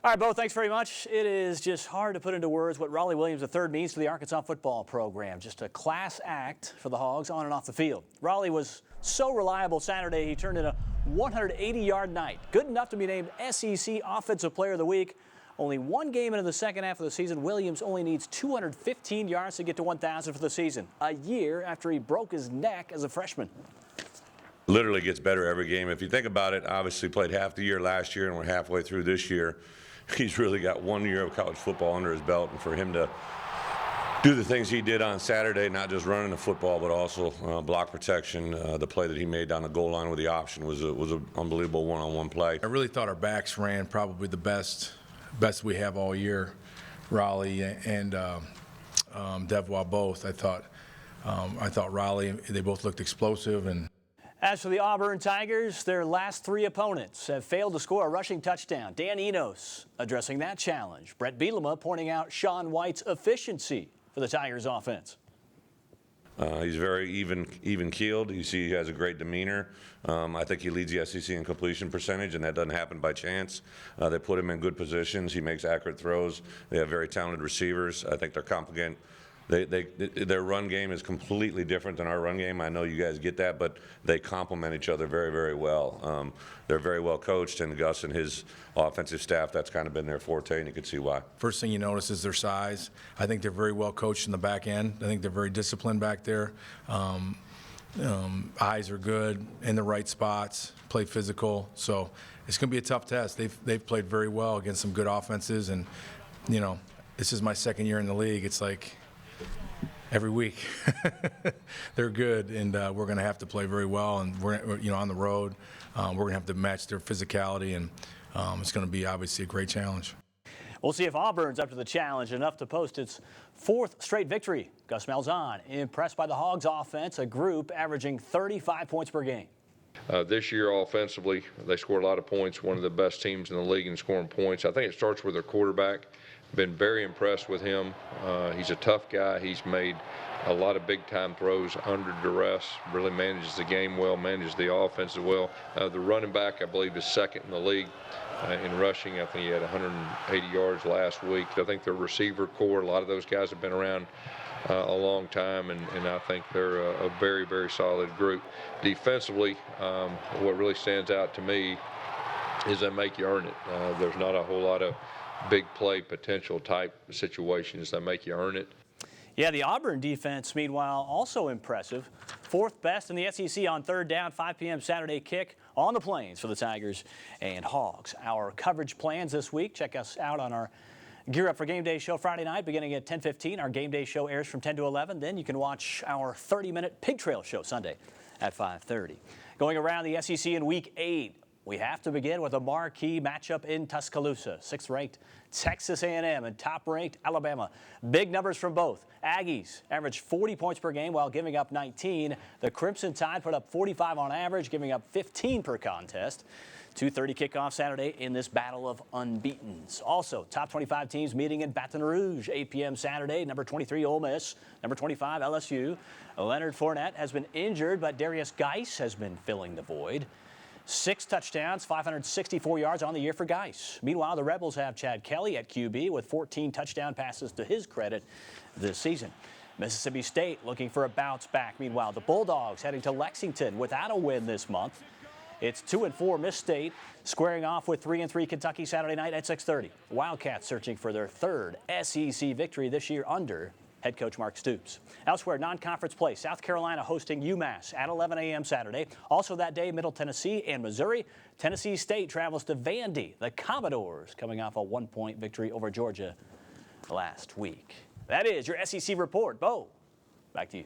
All right, Bo, thanks very much. It is just hard to put into words what Raleigh Williams III means to the Arkansas football program. Just a class act for the Hogs on and off the field. Raleigh was so reliable Saturday, he turned in a 180-yard night. Good enough to be named SEC Offensive Player of the Week. Only one game into the second half of the season, Williams only needs 215 yards to get to 1,000 for the season, a year after he broke his neck as a freshman. Literally gets better every game. If you think about it, obviously played half the year last year and we're halfway through this year. He's really got 1 year of college football under his belt, and for him to do the things he did on Saturday, not just running the football, but also block protection, the play that he made down the goal line with the option was an unbelievable one-on-one play. I really thought our backs ran probably the best we have all year. Raleigh and Devois both. I thought Raleigh, they both looked explosive. And as for the Auburn Tigers, their last three opponents have failed to score a rushing touchdown. Dan Enos addressing that challenge. Brett Bielema pointing out Sean White's efficiency for the Tigers offense. He's very even-keeled. You see he has a great demeanor. I think he leads the SEC in completion percentage, and that doesn't happen by chance. They put him in good positions. He makes accurate throws. They have very talented receivers. I think they're competent. Their run game is completely different than our run game. I know you guys get that, but they complement each other very, very well. They're very well coached, and Gus and his offensive staff, that's kind of been their forte, and you can see why. First thing you notice is their size. I think they're very well coached in the back end. I think they're very disciplined back there. Eyes are good, in the right spots, play physical. So it's going to be a tough test. They've played very well against some good offenses, and, you know, this is my second year in the league. It's like every week they're good, and we're going to have to play very well, and we're on the road. We're going to have to match their physicality, and it's going to be obviously a great challenge. We'll see if Auburn's up to the challenge enough to post its fourth straight victory. Gus Malzahn impressed by the Hogs offense, a group averaging 35 points per game. This year offensively, they scored a lot of points, one of the best teams in the league in scoring points. I think it starts with their quarterback. Been very impressed with him. He's a tough guy. He's made a lot of big-time throws under duress, really manages the game well, manages the offense as well. The running back, I believe, is second in the league in rushing. I think he had 180 yards last week. I think their receiver core, a lot of those guys have been around a long time, and I think they're a very, very solid group. Defensively, what really stands out to me is they make you earn it. There's not a whole lot of big play potential type situations that make you earn it. Yeah, the Auburn defense, meanwhile, also impressive. Fourth best in the SEC on third down, 5 p.m. Saturday kick on the Plains for the Tigers and Hogs. Our coverage plans this week. Check us out on our Gear Up for Game Day show Friday night beginning at 10:15. Our Game Day show airs from 10 to 11. Then you can watch our 30-minute Pig Trail show Sunday at 5:30. Going around the SEC in Week 8. We have to begin with a marquee matchup in Tuscaloosa. 6th-ranked Texas A&M and top-ranked Alabama. Big numbers from both. Aggies averaged 40 points per game while giving up 19. The Crimson Tide put up 45 on average, giving up 15 per contest. 2:30 kickoff Saturday in this battle of unbeatens. Also, top 25 teams meeting in Baton Rouge, 8 p.m. Saturday. Number 23, Ole Miss. Number 25, LSU. Leonard Fournette has been injured, but Darius Geis has been filling the void. 6 touchdowns, 564 yards on the year for Geis. Meanwhile, the Rebels have Chad Kelly at QB with 14 touchdown passes to his credit this season. Mississippi State looking for a bounce back. Meanwhile, the Bulldogs heading to Lexington without a win this month. It's 2-4 Miss State squaring off with 3-3 Kentucky Saturday night at 6:30. Wildcats searching for their third SEC victory this year under head coach Mark Stoops. Elsewhere, non-conference play, South Carolina hosting UMass at 11 a.m. Saturday. Also that day, Middle Tennessee and Missouri. Tennessee State travels to Vandy. The Commodores coming off a 1-point victory over Georgia last week. That is your SEC report. Bo, back to you.